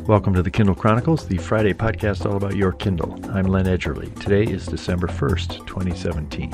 Welcome to the Kindle Chronicles, the Friday podcast all about your Kindle. I'm Len Edgerly. Today is December 1st, 2017.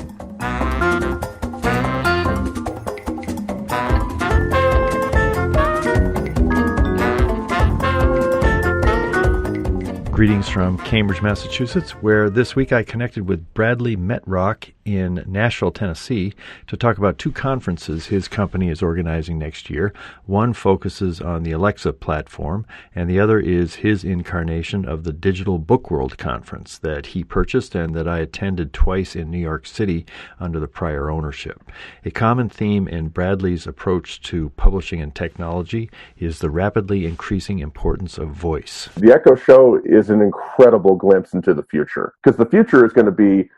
Greetings from Cambridge, Massachusetts, where this week I connected with Bradley Metrock in Nashville, Tennessee, to talk about two conferences his company is organizing next year. One focuses on the Alexa platform, and the other is his incarnation of the Digital Book World Conference that he purchased and that I attended twice in New York City under the prior ownership. A common theme in Bradley's approach to publishing and technology is the rapidly increasing importance of voice. The Echo Show is an incredible glimpse into the future, because the future is going to be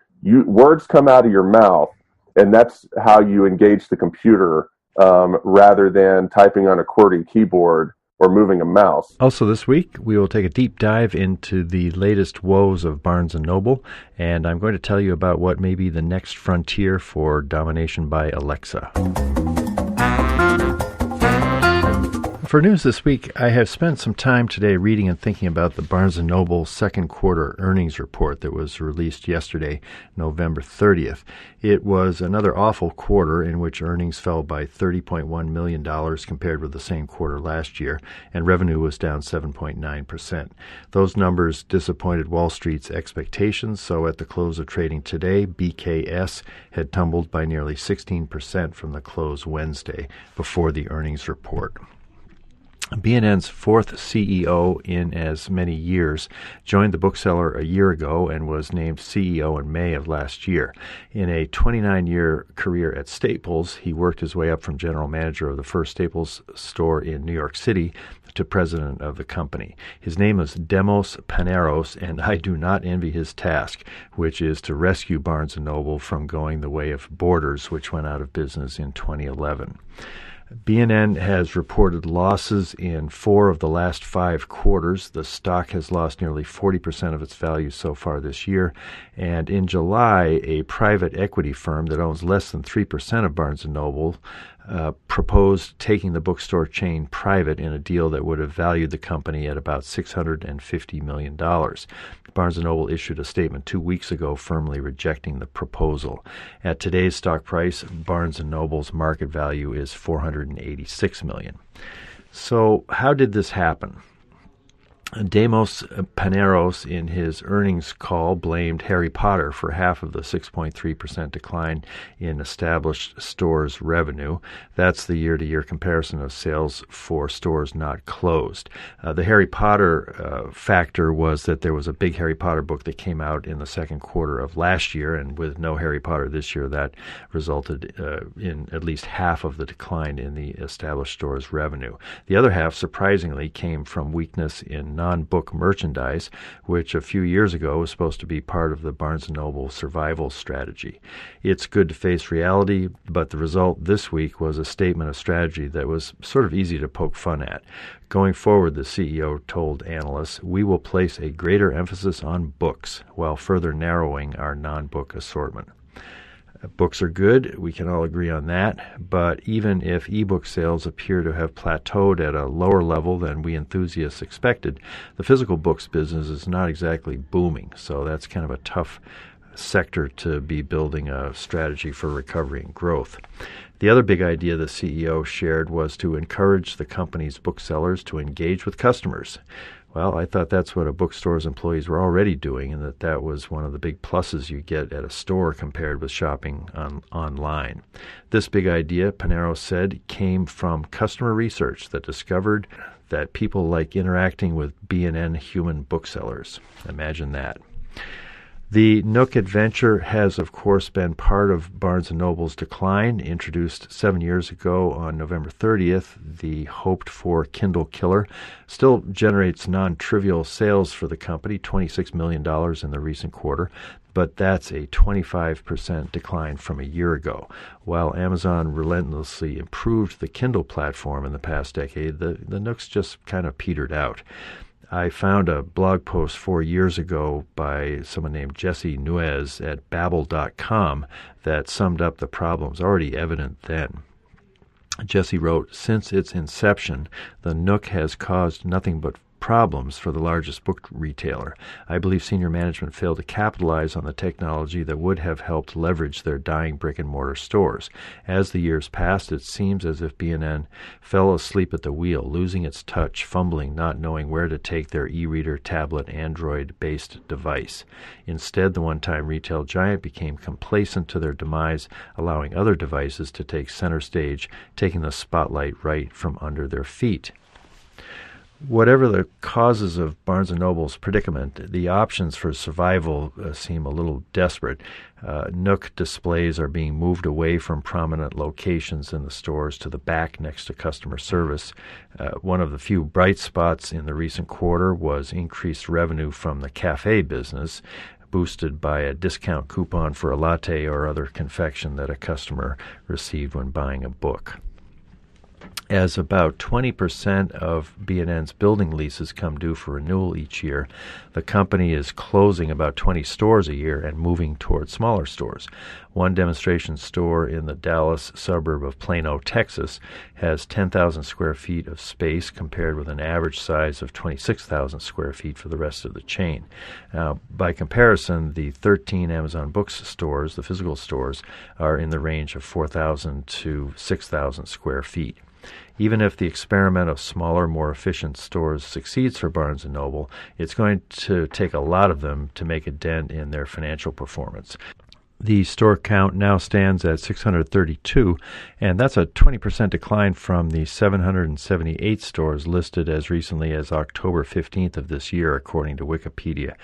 words come out of your mouth, and that's how you engage the computer rather than typing on a QWERTY keyboard or moving a mouse. Also this week, we will take a deep dive into the latest woes of Barnes & Noble, and I'm going to tell you about what may be the next frontier for domination by Alexa. For news this week, I have spent some time today reading and thinking about the Barnes & Noble second quarter earnings report that was released yesterday, November 30th. It was another awful quarter in which earnings fell by $30.1 million compared with the same quarter last year, and revenue was down 7.9%. Those numbers disappointed Wall Street's expectations, so at the close of trading today, BKS had tumbled by nearly 16% from the close Wednesday before the earnings report. B&N's fourth CEO in as many years joined the bookseller a year ago and was named CEO in May of last year. In a 29-year career at Staples, he worked his way up from general manager of the first Staples store in New York City to president of the company. His name is Demos Paneros, and I do not envy his task, which is to rescue Barnes & Noble from going the way of Borders, which went out of business in 2011. B&N has reported losses in 4 of the last 5 quarters. The stock has lost nearly 40% of its value so far this year. And in July, a private equity firm that owns less than 3% of Barnes & Noble proposed taking the bookstore chain private in a deal that would have valued the company at about $650 million. Barnes & Noble issued a statement 2 weeks ago firmly rejecting the proposal. At today's stock price, Barnes & Noble's market value is $486 million. So how did this happen? Demos Paneros, in his earnings call, blamed Harry Potter for half of the 6.3% decline in established stores' revenue. That's the year-to-year comparison of sales for stores not closed. The Harry Potter factor was that there was a big Harry Potter book that came out in the second quarter of last year, and with no Harry Potter this year, that resulted in at least half of the decline in the established stores' revenue. The other half, surprisingly, came from weakness in non-book merchandise, which a few years ago was supposed to be part of the Barnes & Noble survival strategy. It's good to face reality, but the result this week was a statement of strategy that was sort of easy to poke fun at. Going forward, the CEO told analysts, we will place a greater emphasis on books while further narrowing our non-book assortment. Books are good, we can all agree on that, but even if ebook sales appear to have plateaued at a lower level than we enthusiasts expected, the physical books business is not exactly booming, so that's kind of a tough sector to be building a strategy for recovery and growth. The other big idea the CEO shared was to encourage the company's booksellers to engage with customers. Well, I thought that's what a bookstore's employees were already doing, and that was one of the big pluses you get at a store compared with shopping online. This big idea, Panero said, came from customer research that discovered that people like interacting with B&N human booksellers. Imagine that. The Nook adventure has, of course, been part of Barnes & Noble's decline. Introduced 7 years ago on November 30th, the hoped-for Kindle killer still generates non-trivial sales for the company, $26 million in the recent quarter, but that's a 25% decline from a year ago. While Amazon relentlessly improved the Kindle platform in the past decade, the Nooks just kind of petered out. I found a blog post 4 years ago by someone named Jesse Nuez at Babbel.com that summed up the problems already evident then. Jesse wrote, "Since its inception, the Nook has caused nothing but problems for the largest book retailer. I believe senior management failed to capitalize on the technology that would have helped leverage their dying brick-and-mortar stores. As the years passed, it seems as if B&N fell asleep at the wheel, losing its touch, fumbling, not knowing where to take their e-reader, tablet, Android-based device. Instead, the one-time retail giant became complacent to their demise, allowing other devices to take center stage, taking the spotlight right from under their feet. Whatever the causes of Barnes & Noble's predicament, the options for survival seem a little desperate. Nook displays are being moved away from prominent locations in the stores to the back next to customer service. One of the few bright spots in the recent quarter was increased revenue from the cafe business, boosted by a discount coupon for a latte or other confection that a customer received when buying a book. As about 20% of B&N's building leases come due for renewal each year, the company is closing about 20 stores a year and moving toward smaller stores. One demonstration store in the Dallas suburb of Plano, Texas, has 10,000 square feet of space compared with an average size of 26,000 square feet for the rest of the chain. Now, by comparison, the 13 Amazon Books stores, the physical stores, are in the range of 4,000 to 6,000 square feet. Even if the experiment of smaller, more efficient stores succeeds for Barnes & Noble, it's going to take a lot of them to make a dent in their financial performance. The store count now stands at 632, and that's a 20% decline from the 778 stores listed as recently as October 15th of this year, according to Wikipedia.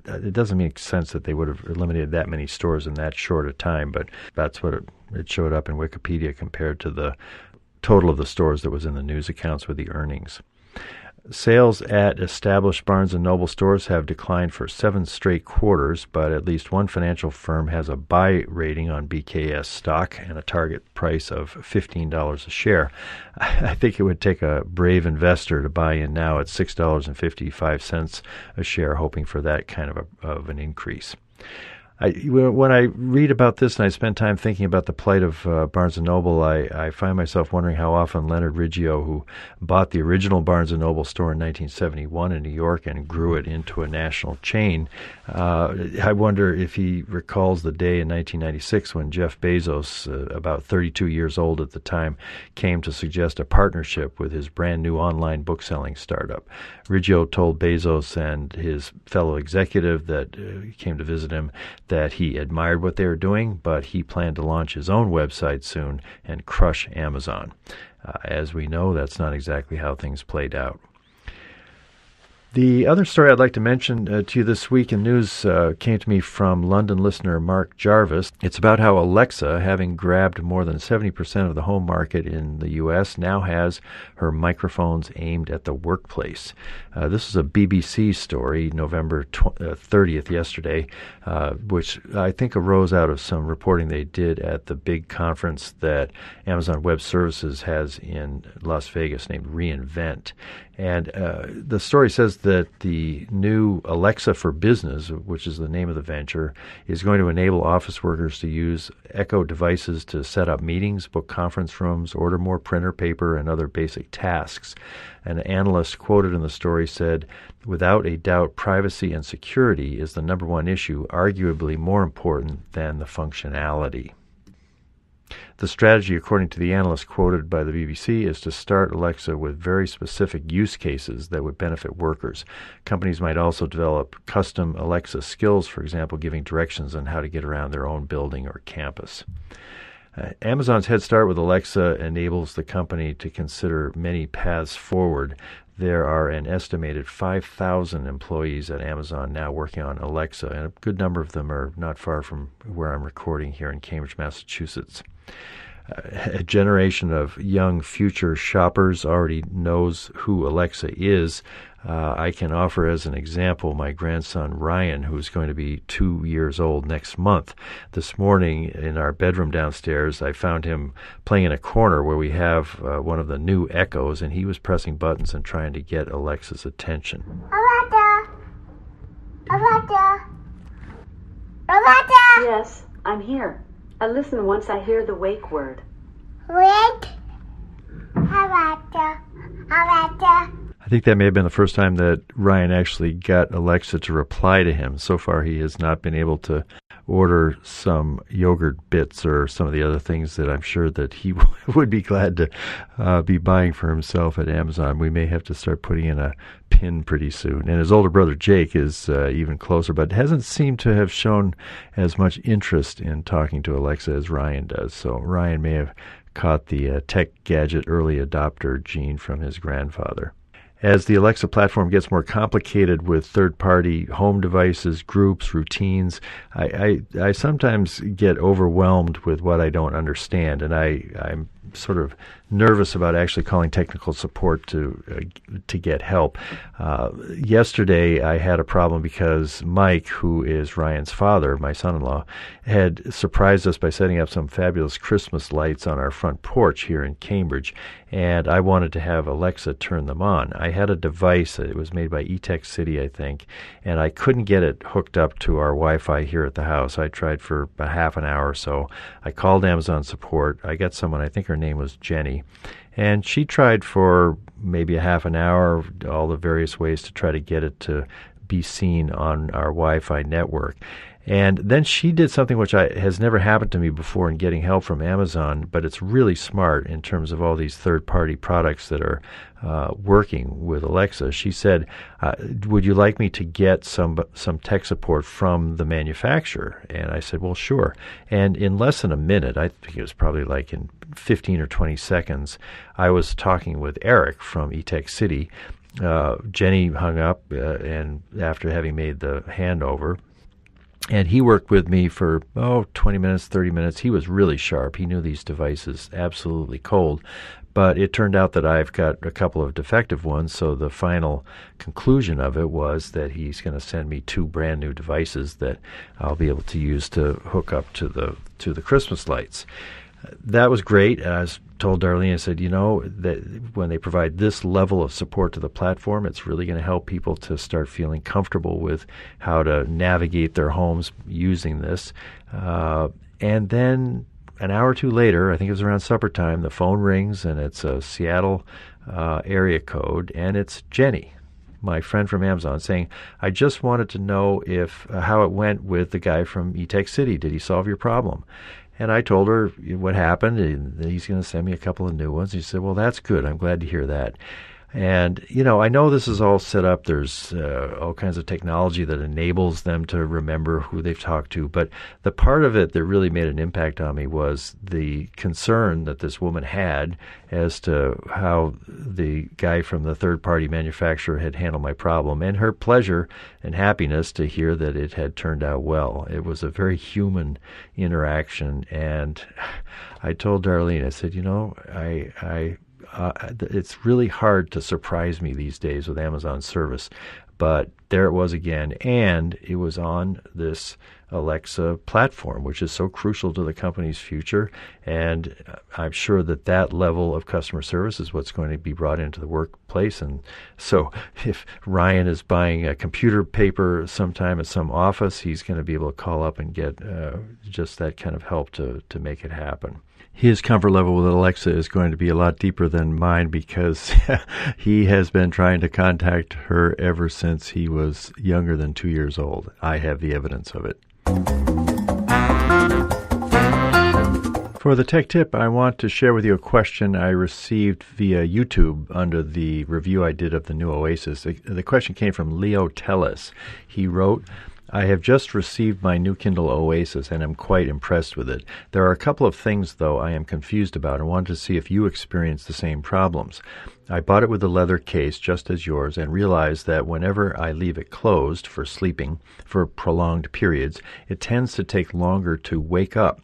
It doesn't make sense that they would have eliminated that many stores in that short a time, but that's what it showed up in Wikipedia compared to the total of the stores that was in the news accounts with the earnings. Sales at established Barnes & Noble stores have declined for 7 straight quarters, but at least one financial firm has a buy rating on BKS stock and a target price of $15 a share. I think it would take a brave investor to buy in now at $6.55 a share, hoping for that kind of an increase. When I read about this and I spend time thinking about the plight of Barnes & Noble, I find myself wondering how often Leonard Riggio, who bought the original Barnes & Noble store in 1971 in New York and grew it into a national chain, I wonder if he recalls the day in 1996 when Jeff Bezos, about 32 years old at the time, came to suggest a partnership with his brand new online bookselling startup. Riggio told Bezos and his fellow executive that came to visit him that he admired what they were doing, but he planned to launch his own website soon and crush Amazon. As we know, that's not exactly how things played out. The other story I'd like to mention to you this week in news came to me from London listener Mark Jarvis. It's about how Alexa, having grabbed more than 70% of the home market in the U.S., now has her microphones aimed at the workplace. This is a BBC story, November 30th, yesterday, which I think arose out of some reporting they did at the big conference that Amazon Web Services has in Las Vegas named reInvent. And the story says that the new Alexa for Business, which is the name of the venture, is going to enable office workers to use Echo devices to set up meetings, book conference rooms, order more printer paper, and other basic tasks. An analyst quoted in the story said, "Without a doubt, privacy and security is the number one issue, arguably more important than the functionality." The strategy, according to the analyst quoted by the BBC, is to start Alexa with very specific use cases that would benefit workers. Companies might also develop custom Alexa skills, for example, giving directions on how to get around their own building or campus. Amazon's head start with Alexa enables the company to consider many paths forward. There are an estimated 5,000 employees at Amazon now working on Alexa, and a good number of them are not far from where I'm recording here in Cambridge, Massachusetts. A generation of young future shoppers already knows who Alexa is. I can offer as an example my grandson Ryan, who's going to be 2 years old next month. This morning in our bedroom downstairs, I found him playing in a corner where we have one of the new Echoes, and he was pressing buttons and trying to get Alexa's attention. Alexa! Alexa! Alexa! Yes, I'm here. I listen once I hear the wake word. Wake! Alexa! Alexa! I think that may have been the first time that Ryan actually got Alexa to reply to him. So far, he has not been able to order some yogurt bits or some of the other things that I'm sure that he would be glad to be buying for himself at Amazon. We may have to start putting in a pin pretty soon. And his older brother Jake is even closer, but hasn't seemed to have shown as much interest in talking to Alexa as Ryan does. So Ryan may have caught the tech gadget early adopter gene from his grandfather. As the Alexa platform gets more complicated with third-party home devices, groups, routines, I sometimes get overwhelmed with what I don't understand, and I'm sort of nervous about actually calling technical support to get help. Yesterday, I had a problem because Mike, who is Ryan's father, my son-in-law, had surprised us by setting up some fabulous Christmas lights on our front porch here in Cambridge, and I wanted to have Alexa turn them on. I had a device, it was made by TKC, I think, and I couldn't get it hooked up to our Wi-Fi here at the house. I tried for about half an hour or so. I called Amazon support. I got someone, I think her name was Jenny, and she tried for maybe a half an hour, all the various ways to try to get it to be seen on our Wi-Fi network. And then she did something which has never happened to me before in getting help from Amazon, but it's really smart in terms of all these third-party products that are working with Alexa. She said, would you like me to get some tech support from the manufacturer? And I said, well, sure. And in less than a minute, I think it was probably like in 15 or 20 seconds, I was talking with Eric from eTech Jenny hung up and after having made the handover. And he worked with me for, 20 minutes, 30 minutes. He was really sharp. He knew these devices absolutely cold. But it turned out that I've got a couple of defective ones, so the final conclusion of it was that he's going to send me 2 brand new devices that I'll be able to use to hook up to the Christmas lights. That was great. And I told Darlene, I said, that when they provide this level of support to the platform, it's really going to help people to start feeling comfortable with how to navigate their homes using this. And then an hour or two later, I think it was around supper time, the phone rings, and it's a Seattle area code, and it's Jenny, my friend from Amazon, saying, I just wanted to know how it went with the guy from eTech. Did he solve your problem? And I told her what happened, and he's going to send me a couple of new ones. He said, well, that's good. I'm glad to hear that. And, I know this is all set up. There's all kinds of technology that enables them to remember who they've talked to. But the part of it that really made an impact on me was the concern that this woman had as to how the guy from the third-party manufacturer had handled my problem, and her pleasure and happiness to hear that it had turned out well. It was a very human interaction. And I told Darlene, I said, it's really hard to surprise me these days with Amazon service, but there it was again, and it was on this Alexa platform, which is so crucial to the company's future, and I'm sure that level of customer service is what's going to be brought into the workplace. And so if Ryan is buying a computer paper sometime at some office, he's going to be able to call up and get just that kind of help to make it happen. His comfort level with Alexa is going to be a lot deeper than mine because he has been trying to contact her ever since he was younger than 2 years old. I have the evidence of it. For the tech tip, I want to share with you a question I received via YouTube under the review I did of the new Oasis. The question came from Leo Tellis. He wrote, I have just received my new Kindle Oasis and am quite impressed with it. There are a couple of things, though, I am confused about and wanted to see if you experience the same problems. I bought it with a leather case, just as yours, and realized that whenever I leave it closed for sleeping for prolonged periods, it tends to take longer to wake up.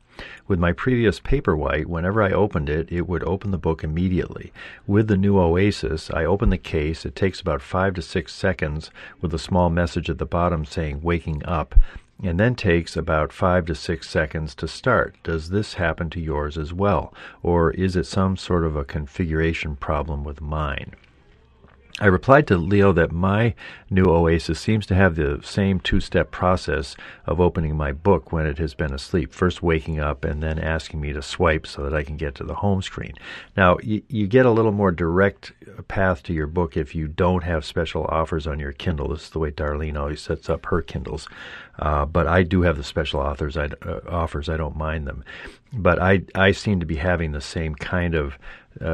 With my previous Paperwhite, whenever I opened it, it would open the book immediately. With the new Oasis, I open the case. It takes about 5 to 6 seconds with a small message at the bottom saying waking up, and then takes about 5 to 6 seconds to start. Does this happen to yours as well, or is it some sort of a configuration problem with mine? I replied to Leo that my new Oasis seems to have the same two-step process of opening my book when it has been asleep, first waking up and then asking me to swipe so that I can get to the home screen. Now, you get a little more direct path to your book if you don't have special offers on your Kindle. This is the way Darlene always sets up her Kindles. But I do have the special offers. I don't mind them. But I seem to be having the same kind of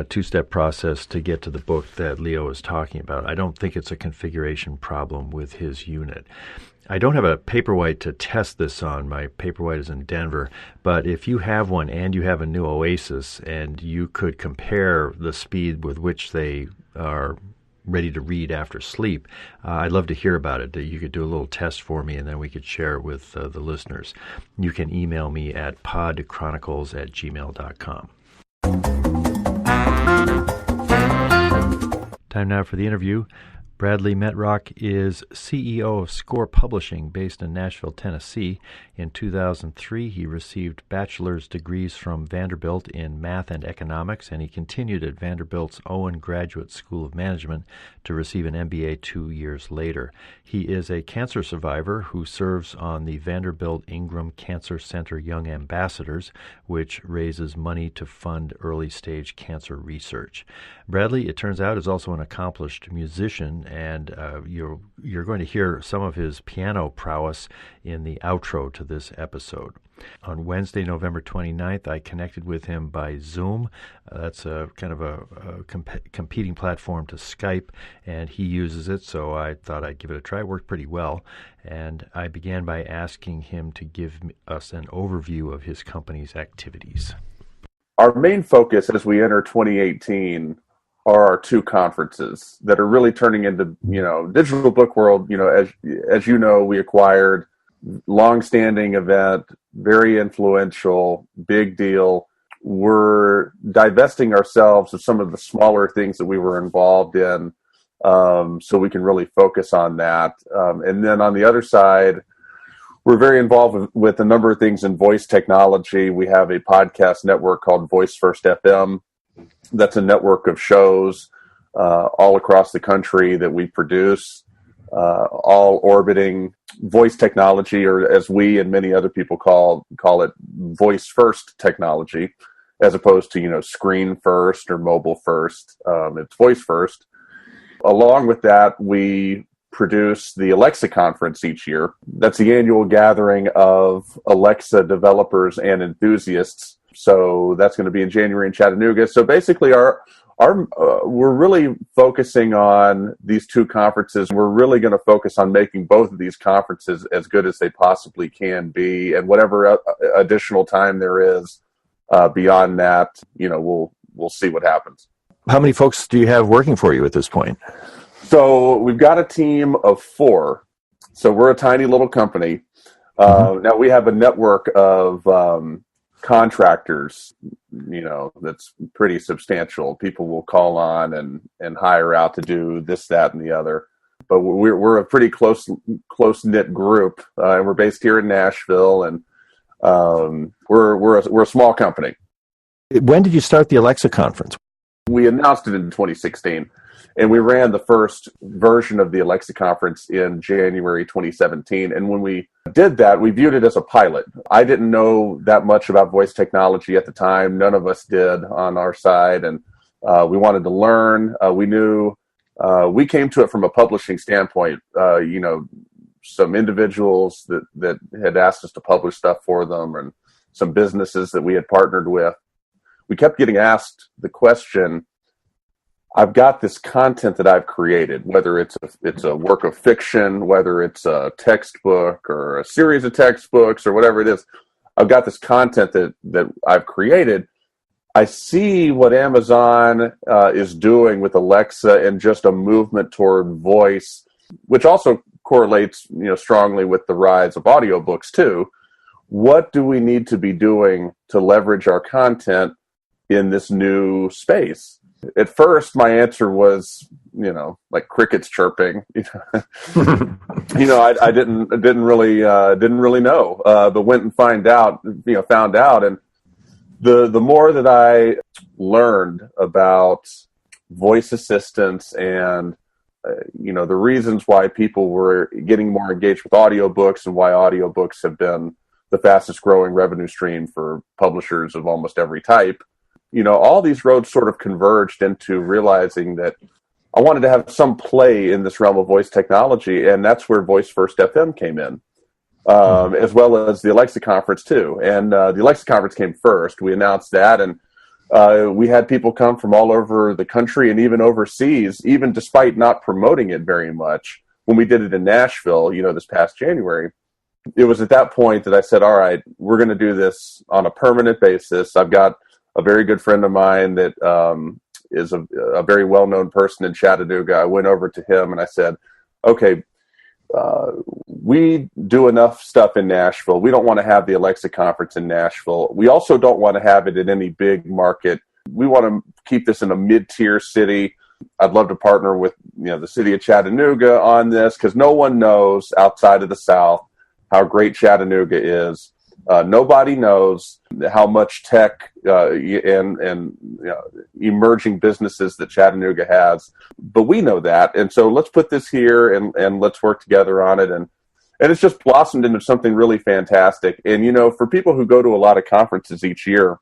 two-step process to get to the book that Leo is talking about. I don't think it's a configuration problem with his unit. I don't have a Paperwhite to test this on. My Paperwhite is in Denver. But if you have one and you have a new Oasis and you could compare the speed with which they are ready to read after sleep, I'd love to hear about it. You could do a little test for me and then we could share it with the listeners. You can email me at podchronicles@gmail.com. Time now for the interview. Bradley Metrock is CEO of Score Publishing based in Nashville, Tennessee. In 2003, he received bachelor's degrees from Vanderbilt in math and economics, and he continued at Vanderbilt's Owen Graduate School of Management to receive an MBA 2 years later. He is a cancer survivor who serves on the Vanderbilt Ingram Cancer Center Young Ambassadors, which raises money to fund early-stage cancer research. Bradley, it turns out, is also an accomplished musician, and you're going to hear some of his piano prowess in the outro to this episode. On Wednesday, November 29th, I connected with him by Zoom. That's a kind of a competing platform to Skype, and he uses it, so I thought I'd give it a try. It worked pretty well, and I began by asking him to give us an overview of his company's activities. Our main focus as we enter 2018 are our two conferences that are really turning into, digital book world. As you know, we acquired long-standing event, very influential, big deal. We're divesting ourselves of some of the smaller things that we were involved in, so we can really focus on that. And then on the other side, we're very involved with a number of things in voice technology. We have a podcast network called Voice First FM. That's a network of shows all across the country that we produce, all orbiting voice technology, or as we and many other people call it, voice first technology, as opposed to screen first or mobile first. It's voice first. Along with that, we produce the Alexa conference each year. That's the annual gathering of Alexa developers and enthusiasts. So that's going to be in January in Chattanooga. So basically, we're really focusing on these two conferences. We're really going to focus on making both of these conferences as good as they possibly can be, and whatever additional time there is beyond that, we'll see what happens. How many folks do you have working for you at this point? So we've got a team of 4. So we're a tiny little company. Now we have a network of contractors, that's pretty substantial. People will call on and hire out to do this, that, and the other. But we're a pretty close-knit group, and we're based here in Nashville, and we're a small company. When did you start the Alexa conference? We announced it in 2016. And we ran the first version of the Alexa conference in January 2017. And when we did that, we viewed it as a pilot. I didn't know that much about voice technology at the time. None of us did on our side. And we wanted to learn. We knew we came to it from a publishing standpoint. Some individuals that had asked us to publish stuff for them, and some businesses that we had partnered with. We kept getting asked the question, I've got this content that I've created, whether it's a work of fiction, whether it's a textbook or a series of textbooks or whatever it is. I've got this content that I've created. I see what Amazon is doing with Alexa and just a movement toward voice, which also correlates, strongly with the rise of audiobooks too. What do we need to be doing to leverage our content in this new space? At first, my answer was, like crickets chirping. I didn't really know, but went and found out. And the more that I learned about voice assistants and the reasons why people were getting more engaged with audiobooks and why audiobooks have been the fastest growing revenue stream for publishers of almost every type. All these roads sort of converged into realizing that I wanted to have some play in this realm of voice technology, and that's where Voice First FM came in, as well as the Alexa conference too. And the Alexa conference came first. We announced that, and we had people come from all over the country and even overseas, even despite not promoting it very much. When we did it in Nashville, this past January, it was at that point that I said, all right, we're going to do this on a permanent basis. I've got a very good friend of mine that is a very well-known person in Chattanooga. I went over to him and I said, okay, we do enough stuff in Nashville. We don't want to have the Alexa conference in Nashville. We also don't want to have it in any big market. We want to keep this in a mid-tier city. I'd love to partner with the city of Chattanooga on this, because no one knows outside of the South how great Chattanooga is. Nobody knows how much tech and emerging businesses that Chattanooga has, but we know that, and so let's put this here and let's work together on it, and it's just blossomed into something really fantastic. And for people who go to a lot of conferences each year,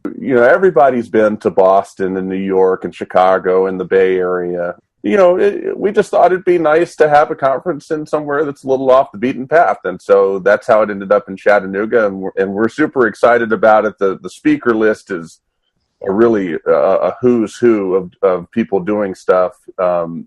everybody's been to Boston and New York and Chicago and the Bay Area. We just thought it'd be nice to have a conference in somewhere that's a little off the beaten path. And so that's how it ended up in Chattanooga. And we're super excited about it. The speaker list is really a who's who of people doing stuff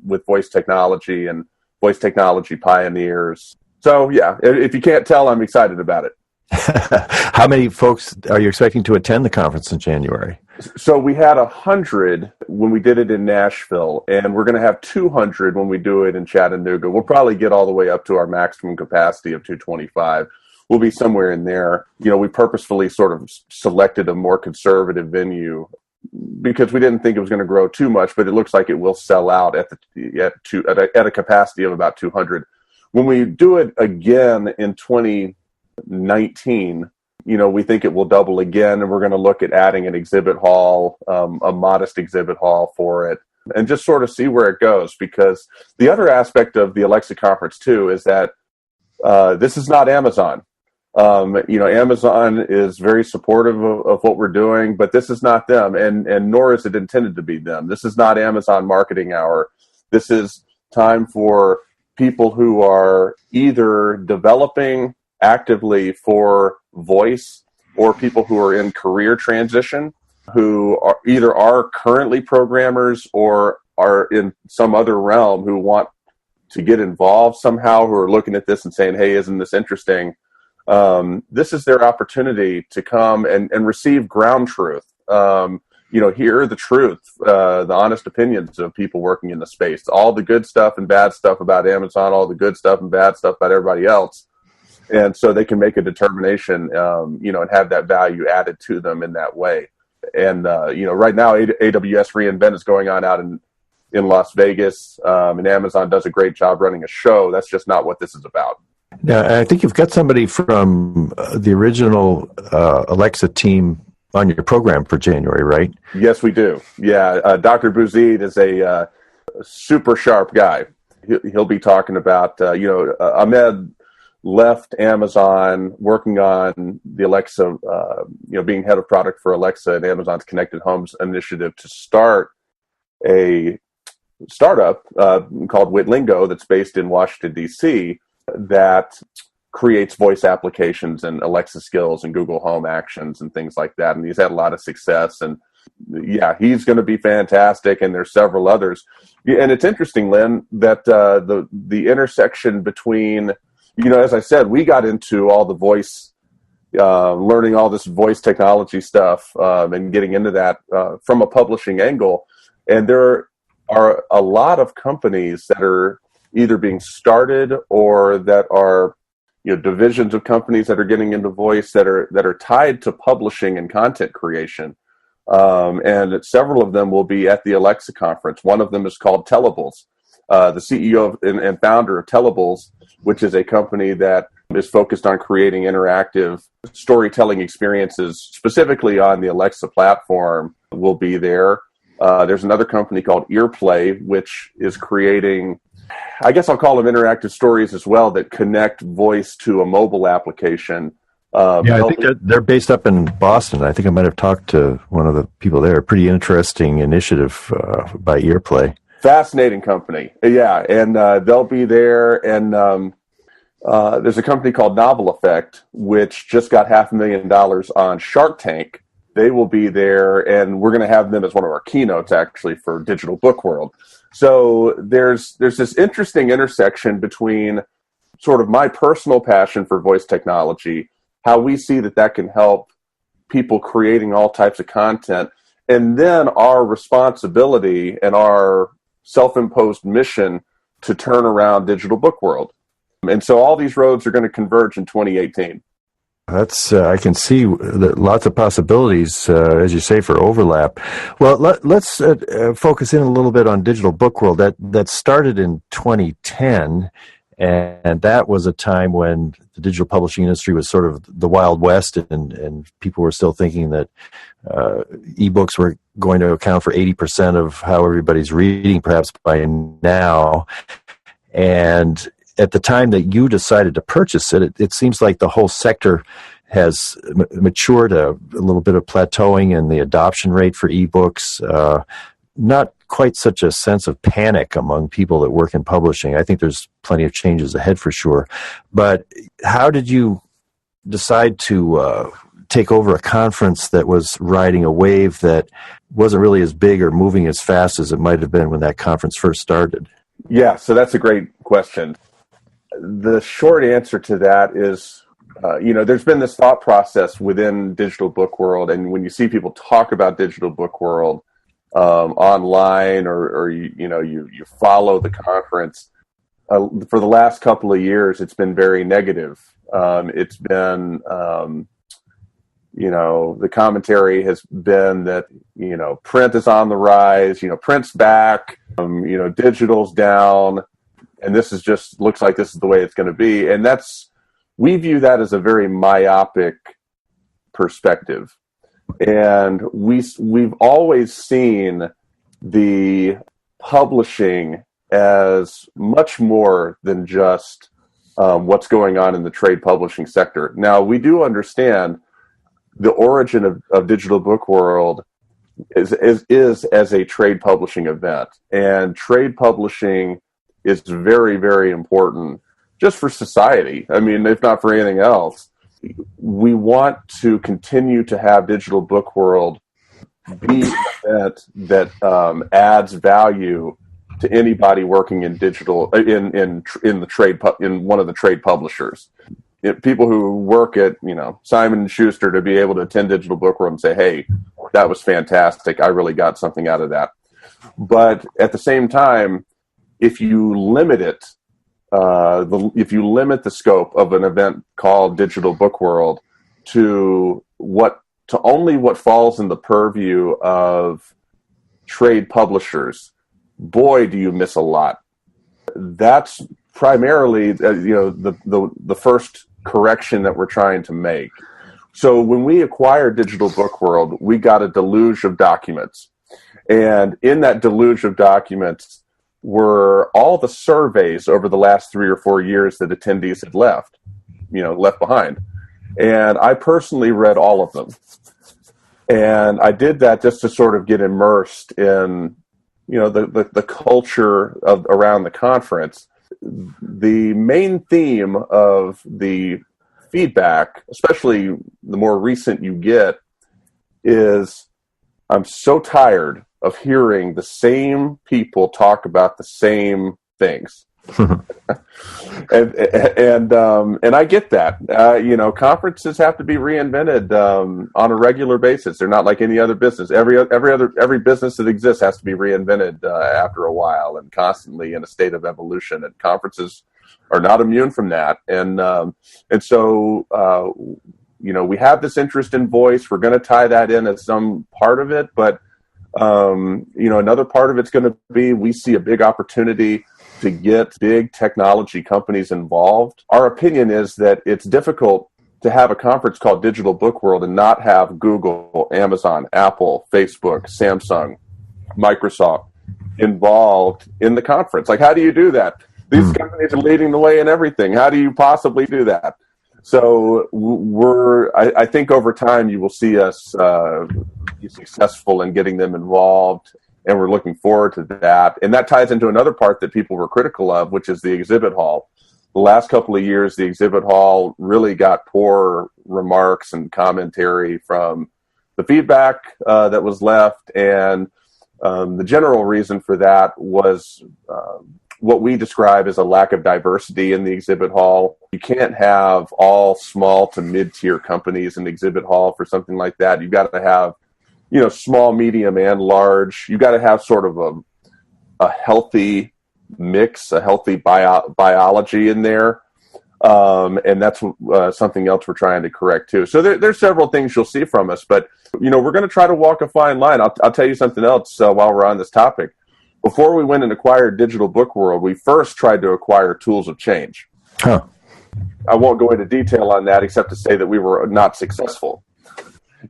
with voice technology and voice technology pioneers. So, yeah, if you can't tell, I'm excited about it. How many folks are you expecting to attend the conference in January? So we had 100 when we did it in Nashville, and we're going to have 200 when we do it in Chattanooga. We'll probably get all the way up to our maximum capacity of 225. We'll be somewhere in there. We purposefully sort of selected a more conservative venue because we didn't think it was going to grow too much, but it looks like it will sell out at a capacity of about 200. When we do it again in 2019, we think it will double again, and we're going to look at adding an exhibit hall, a modest exhibit hall for it, and just sort of see where it goes. Because the other aspect of the Alexa conference, too, is that this is not Amazon. Amazon is very supportive of what we're doing, but this is not them, and nor is it intended to be them. This is not Amazon Marketing Hour. This is time for people who are either developing actively for voice, or people who are in career transition, who are either currently programmers or are in some other realm who want to get involved somehow, who are looking at this and saying, hey, isn't this interesting? This is their opportunity to come and receive ground truth. Hear the truth, the honest opinions of people working in the space, all the good stuff and bad stuff about Amazon, all the good stuff and bad stuff about everybody else. And so they can make a determination, and have that value added to them in that way. And, right now, AWS reInvent is going on out in Las Vegas, and Amazon does a great job running a show. That's just not what this is about. Now, I think you've got somebody from the original Alexa team on your program for January, right? Yes, we do. Yeah, Dr. Bouzid is a super sharp guy. He'll be talking about, Ahmed left Amazon working on the Alexa, being head of product for Alexa and Amazon's Connected Homes initiative to start a startup called Witlingo that's based in Washington, D.C., that creates voice applications and Alexa skills and Google Home actions and things like that. And he's had a lot of success. And yeah, he's going to be fantastic. And there's several others. And it's interesting, Lynn, that the intersection between, as I said, we got into all the voice, learning all this voice technology stuff and getting into that from a publishing angle. And there are a lot of companies that are either being started or that are divisions of companies that are getting into voice that are tied to publishing and content creation. And several of them will be at the Alexa conference. One of them is called Tellables. The CEO and founder of Tellables, which is a company that is focused on creating interactive storytelling experiences specifically on the Alexa platform, will be there. There's another company called Earplay, which is creating, I guess I'll call them interactive stories as well, that connect voice to a mobile application. I think they're based up in Boston. I think I might have talked to one of the people there. Pretty interesting initiative by Earplay. Fascinating company. Yeah, and they'll be there. And there's a company called Novel Effect, which just got $500,000 on Shark Tank. They will be there, and we're going to have them as one of our keynotes, actually, for Digital Book World. So there's this interesting intersection between sort of my personal passion for voice technology, how we see that can help people creating all types of content, and then our responsibility and our self-imposed mission to turn around Digital Book World. And so all these roads are going to converge in 2018. That's I can see lots of possibilities, as you say, for overlap. Well, let's focus in a little bit on Digital Book World. That started in 2010, and that was a time when the digital publishing industry was sort of the Wild West, and people were still thinking that ebooks were going to account for 80% of how everybody's reading, perhaps by now. And at the time that you decided to purchase it seems like the whole sector has matured, a little bit of plateauing in the adoption rate for ebooks. Not quite such a sense of panic among people that work in publishing. I think there's plenty of changes ahead for sure. But how did you decide to take over a conference that was riding a wave that wasn't really as big or moving as fast as it might have been when that conference first started? Yeah, so that's a great question. The short answer to that is, there's been this thought process within Digital Book World, and when you see people talk about Digital Book World online, or you follow the conference, for the last couple of years, it's been very negative. It's been, the commentary has been that, print is on the rise, print's back, digital's down. And this is just looks like this is the way it's going to be. And we view that as a very myopic perspective. And we've always seen the publishing as much more than just what's going on in the trade publishing sector. Now, we do understand the origin of Digital Book World is as a trade publishing event. And trade publishing is very, very important just for society. I mean, if not for anything else. We want to continue to have Digital Book World be an event that adds value to anybody working in digital in the trade in one of the trade publishers. People who work at Simon & Schuster, to be able to attend Digital Book World and say, "Hey, that was fantastic. I really got something out of that." But at the same time, if you limit it, if you limit the scope of an event called Digital Book World to only what falls in the purview of trade publishers, boy, do you miss a lot. That's primarily the first correction that we're trying to make. So when we acquired Digital Book World, we got a deluge of documents, and in that deluge of documents were all the surveys over the last 3 or 4 years that attendees had left behind. And I personally read all of them. And I did that just to sort of get immersed in, the culture around the conference. The main theme of the feedback, especially the more recent you get, is I'm so tired of hearing the same people talk about the same things. and I get that. Conferences have to be reinvented on a regular basis. They're not like any other business. Every business that exists has to be reinvented after a while, and constantly in a state of evolution. And conferences are not immune from that. And so we have this interest in voice. We're going to tie that in as some part of it, but another part of it's going to be, we see a big opportunity to get big technology companies involved. Our opinion is that it's difficult to have a conference called Digital Book World and not have Google, Amazon, Apple, Facebook, Samsung, Microsoft involved in the conference. Like, how do you do that? These companies are leading the way in everything. How do you possibly do that? So I think over time you will see us be successful in getting them involved, and we're looking forward to that. And that ties into another part that people were critical of, which is the exhibit hall. The last couple of years, the exhibit hall really got poor remarks and commentary from the feedback that was left, and the general reason for that was what we describe as a lack of diversity in the exhibit hall. You can't have all small to mid-tier companies in the exhibit hall for something like that. You've got to have, small, medium, and large. You've got to have sort of a healthy mix, a healthy biology in there. And that's something else we're trying to correct too. So there's several things you'll see from us, but we're going to try to walk a fine line. I'll tell you something else while we're on this topic. Before we went and acquired Digital Book World, we first tried to acquire Tools of Change. Huh. I won't go into detail on that except to say that we were not successful.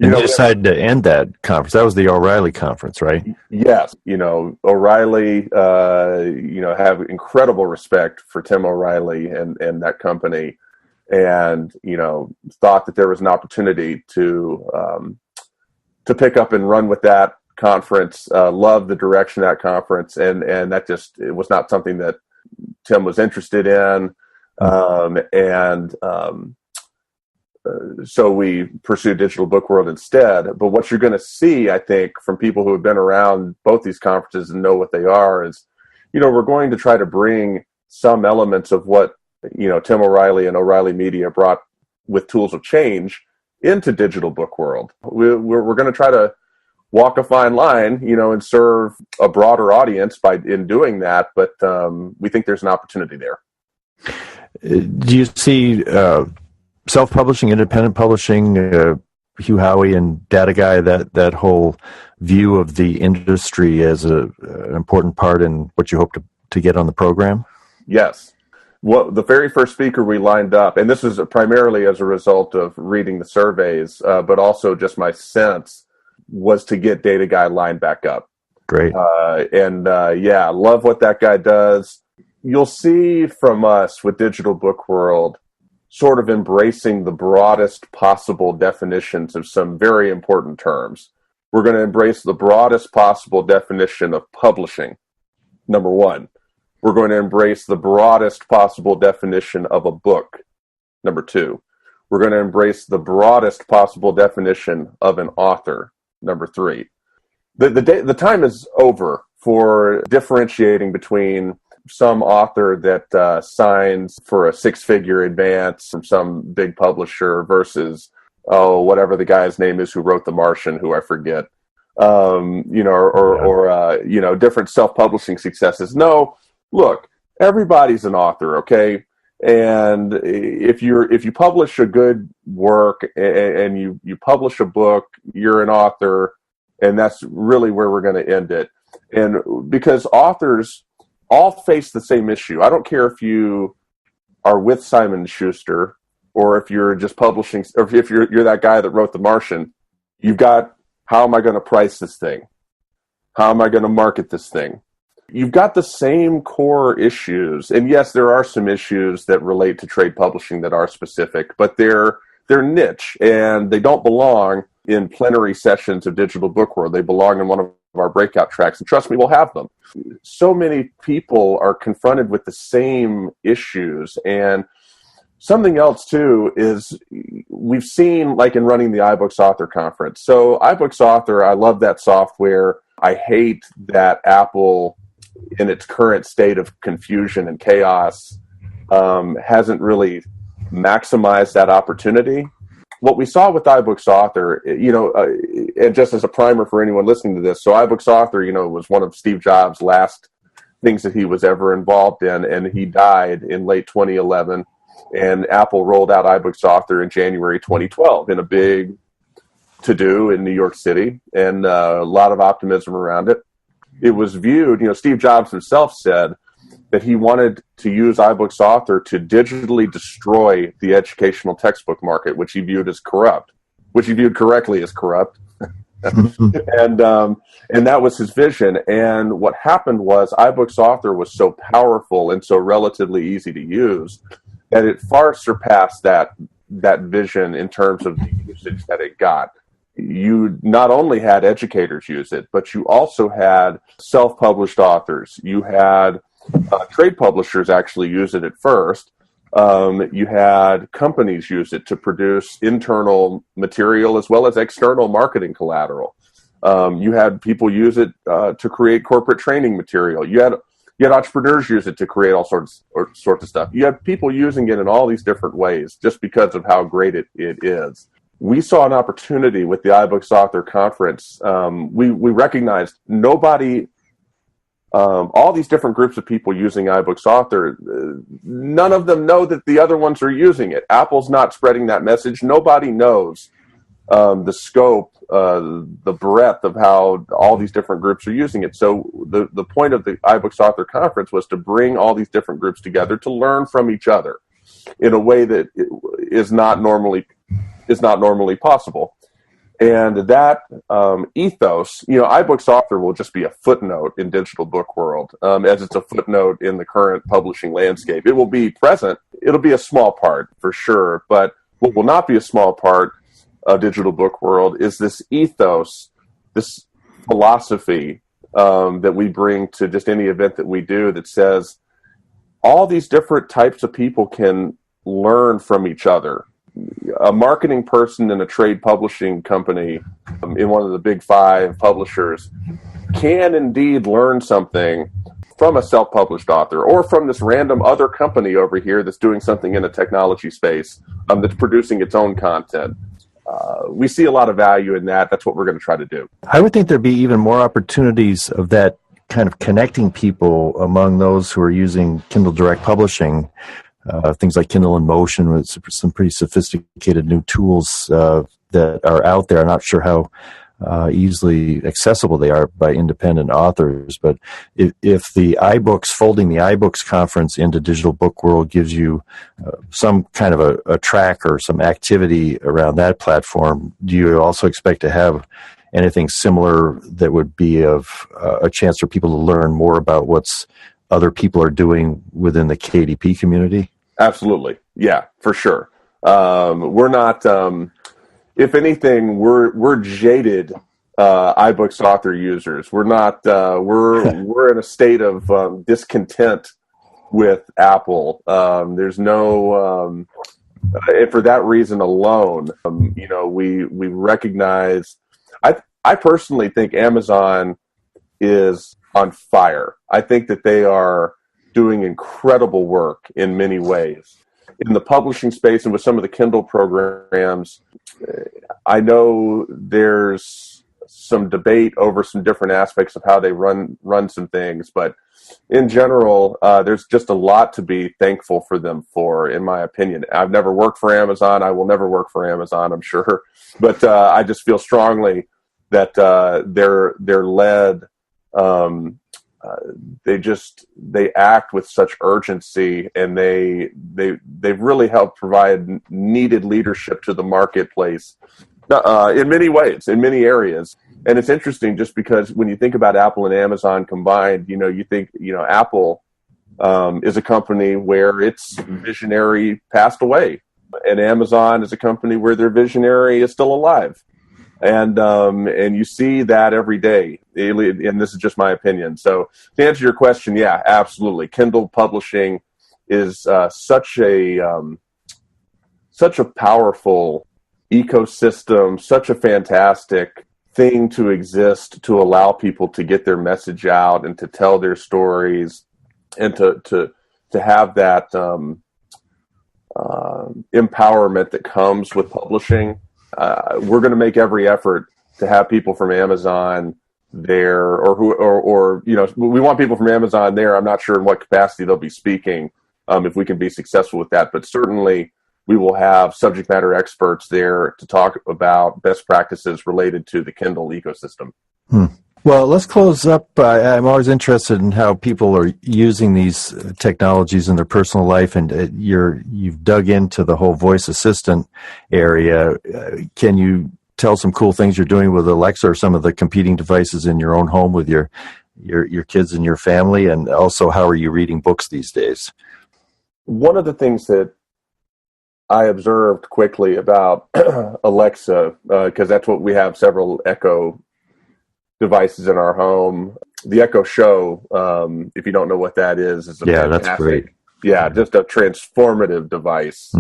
You decided to end that conference. That was the O'Reilly conference, right? Yes. O'Reilly, have incredible respect for Tim O'Reilly and that company, and, thought that there was an opportunity to pick up and run with that conference, loved the direction of that conference, and that it was not something that Tim was interested in. So we pursued Digital Book World instead. But what you're going to see, I think, from people who have been around both these conferences and know what they are is, we're going to try to bring some elements of what, Tim O'Reilly and O'Reilly Media brought with Tools of Change into Digital Book World. We're going to try to walk a fine line, and serve a broader audience in doing that. But we think there's an opportunity there. Do you see self-publishing, independent publishing, Hugh Howey and Data Guy, that whole view of the industry as an important part in what you hope to get on the program? Yes. Well, the very first speaker we lined up, and this is primarily as a result of reading the surveys, but also just my sense, was to get Data Guy lined back up. Great. Love what that guy does. You'll see from us with Digital Book World sort of embracing the broadest possible definitions of some very important terms. We're going to embrace the broadest possible definition of publishing, number one. We're going to embrace the broadest possible definition of a book, number two. We're going to embrace the broadest possible definition of an author, number three. The time is over for differentiating between some author that signs for a six-figure advance from some big publisher versus, whatever the guy's name is who wrote The Martian, who I forget, different self-publishing successes. No, look, everybody's an author, okay? And if you publish a good work and you publish a book, you're an author, and that's really where we're going to end it. And because authors all face the same issue. I don't care if you are with Simon & Schuster or if you're just publishing, or if you're that guy that wrote The Martian. You've got, how am I going to price this thing? How am I going to market this thing? You've got the same core issues. And yes, there are some issues that relate to trade publishing that are specific, but they're niche, and they don't belong in plenary sessions of Digital Book World. They belong in one of our breakout tracks, and trust me, we'll have them. So many people are confronted with the same issues. And something else too is we've seen, like in running the iBooks Author Conference. So iBooks Author, I love that software. I hate that Apple, in its current state of confusion and chaos, hasn't really maximized that opportunity. What we saw with iBooks Author, and just as a primer for anyone listening to this, so iBooks Author, was one of Steve Jobs' last things that he was ever involved in, and he died in late 2011, and Apple rolled out iBooks Author in January 2012 in a big to-do in New York City, and a lot of optimism around it. It was viewed, Steve Jobs himself said that he wanted to use iBooks Author to digitally destroy the educational textbook market, which he viewed as corrupt, which he viewed correctly as corrupt. And that was his vision. And what happened was iBooks Author was so powerful and so relatively easy to use that it far surpassed that vision in terms of the usage that it got. You not only had educators use it, but you also had self-published authors. You had trade publishers actually use it at first. You had companies use it to produce internal material as well as external marketing collateral. You had people use it to create corporate training material. You had entrepreneurs use it to create all sorts of stuff. You had people using it in all these different ways just because of how great it is. We saw an opportunity with the iBooks Author Conference. We recognized nobody, all these different groups of people using iBooks Author, none of them know that the other ones are using it. Apple's not spreading that message. Nobody knows the scope, the breadth of how all these different groups are using it. So the point of the iBooks Author Conference was to bring all these different groups together to learn from each other in a way that is not normally possible. And that ethos, iBooks Author will just be a footnote in digital book world, as it's a footnote in the current publishing landscape. It will be present. It'll be a small part for sure, but what will not be a small part of digital book world is this ethos, this philosophy that we bring to just any event that we do that says all these different types of people can learn from each other. A marketing person in a trade publishing company in one of the big 5 publishers can indeed learn something from a self-published author or from this random other company over here that's doing something in a technology space that's producing its own content. We see a lot of value in that. That's what we're going to try to do. I would think there'd be even more opportunities of that kind of connecting people among those who are using Kindle Direct Publishing. Things like Kindle in Motion with some pretty sophisticated new tools that are out there. I'm not sure how easily accessible they are by independent authors, but if the folding the iBooks conference into Digital Book World gives you some kind of a track or some activity around that platform, do you also expect to have anything similar that would be of a chance for people to learn more about what's other people are doing within the KDP community? Absolutely. Yeah, for sure. We're not, if anything, we're jaded iBooks Author users. We're not, we're in a state of discontent with Apple. There's no, and for that reason alone, we recognize, I personally think Amazon is on fire. I think that they are doing incredible work in many ways. In the publishing space and with some of the Kindle programs, I know there's some debate over some different aspects of how they run some things, but in general, there's just a lot to be thankful for them for, in my opinion. I've never worked for Amazon. I will never work for Amazon, I'm sure. But I just feel strongly that they're led. They act with such urgency, and they've really helped provide needed leadership to the marketplace in many ways, in many areas. And it's interesting just because when you think about Apple and Amazon combined, you think, Apple is a company where its visionary passed away, and Amazon is a company where their visionary is still alive. And you see that every day, and this is just my opinion. So to answer your question, yeah, absolutely. Kindle publishing is such a powerful ecosystem, such a fantastic thing to exist to allow people to get their message out and to tell their stories and to have that empowerment that comes with publishing. We're going to make every effort to have people from Amazon there, or we want people from Amazon there. I'm not sure in what capacity they'll be speaking, if we can be successful with that. But certainly, we will have subject matter experts there to talk about best practices related to the Kindle ecosystem. Well, let's close up. I'm always interested in how people are using these technologies in their personal life, and you've dug into the whole voice assistant area. Can you tell some cool things you're doing with Alexa or some of the competing devices in your own home with your kids and your family? And also, how are you reading books these days? One of the things that I observed quickly about Alexa, because that's what we have several Echo devices in our home. The Echo Show, if you don't know what that is a fantastic, that's great. Yeah, just a transformative device.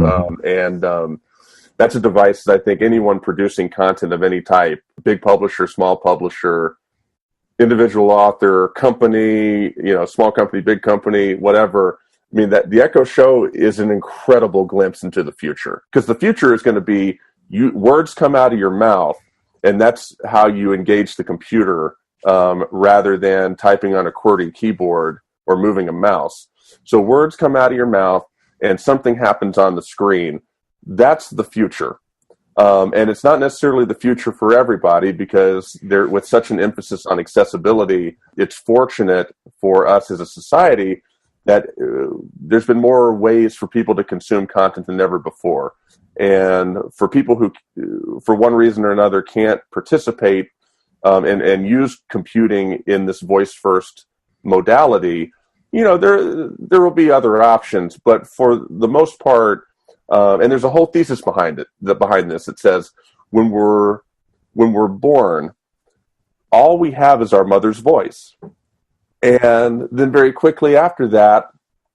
That's a device that I think anyone producing content of any type, big publisher, small publisher, individual author, company, small company, big company, whatever. I mean, that the Echo Show is an incredible glimpse into the future, because the future is going to be words come out of your mouth, and that's how you engage the computer rather than typing on a QWERTY keyboard or moving a mouse. So words come out of your mouth and something happens on the screen. That's the future. And it's not necessarily the future for everybody, because with such an emphasis on accessibility, it's fortunate for us as a society that there's been more ways for people to consume content than ever before. And for people who, for one reason or another, can't participate and use computing in this voice-first modality, there will be other options. But for the most part, and there's a whole thesis behind this. It says when we're born, all we have is our mother's voice. And then very quickly after that,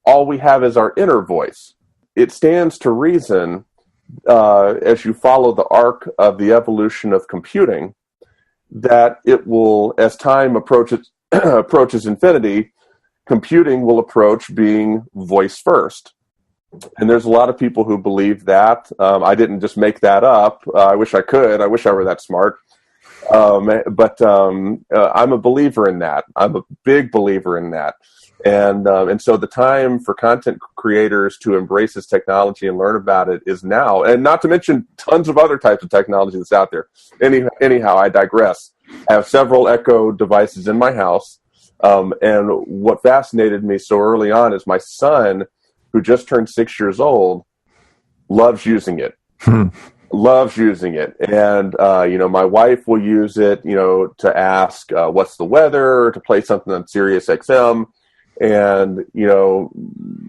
all we have is our inner voice. It stands to reason, as you follow the arc of the evolution of computing, that it will, as time approaches infinity, computing will approach being voice first. And there's a lot of people who believe that. I didn't just make that up. I wish I could. I wish I were that smart. But I'm a believer in that. I'm a big believer in that. And so the time for content creators to embrace this technology and learn about it is now. And not to mention tons of other types of technology that's out there. Anyhow, I digress. I have several Echo devices in my house. And what fascinated me so early on is my son, who just turned 6 years old, loves using it. Loves using it. And, my wife will use it, to ask what's the weather, to play something on Sirius XM. And,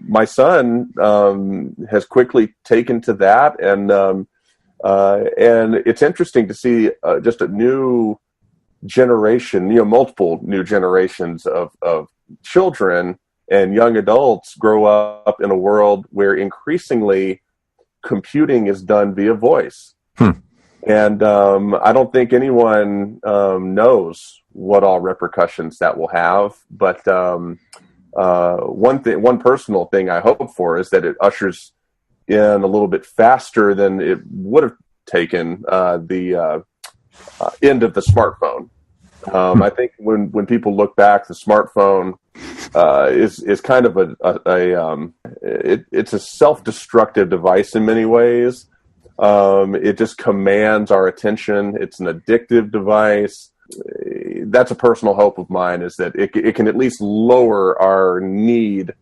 my son has quickly taken to that. And it's interesting to see just a new generation, multiple new generations of children and young adults grow up in a world where increasingly computing is done via voice. And I don't think anyone knows what all repercussions that will have. But one personal thing I hope for is that it ushers in a little bit faster than it would have taken the end of the smartphone. I think when people look back, the smartphone is kind of it's a self-destructive device in many ways. It just commands our attention. It's an addictive device. That's a personal hope of mine, is that it can at least lower our need,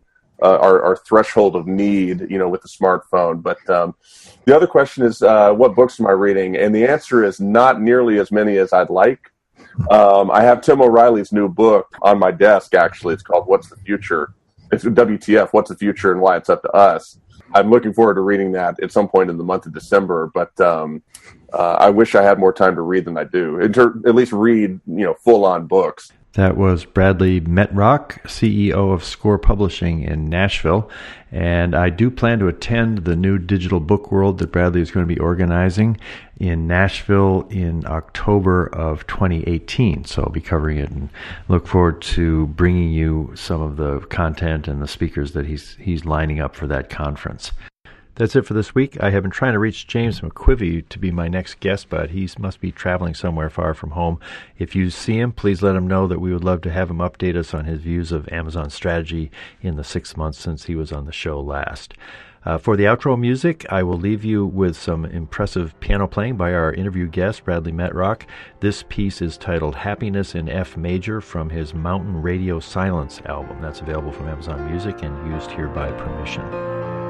our threshold of need, with the smartphone. But the other question is, what books am I reading? And the answer is not nearly as many as I'd like. I have Tim O'Reilly's new book on my desk, actually. It's called What's the Future? It's WTF, What's the Future and Why It's Up to Us. I'm looking forward to reading that at some point in the month of December, but I wish I had more time to read than I do, and to at least read, full-on books. That was Bradley Metrock, CEO of Score Publishing in Nashville. And I do plan to attend the new Digital Book World that Bradley is going to be organizing in Nashville in October of 2018. So I'll be covering it and look forward to bringing you some of the content and the speakers that he's lining up for that conference. That's it for this week. I have been trying to reach James McQuivey to be my next guest, but he must be traveling somewhere far from home. If you see him, please let him know that we would love to have him update us on his views of Amazon strategy in the 6 months since he was on the show last. For the outro music, I will leave you with some impressive piano playing by our interview guest, Bradley Metrock. This piece is titled Happiness in F Major from his Mountain Radio Silence album. That's available from Amazon Music and used here by permission.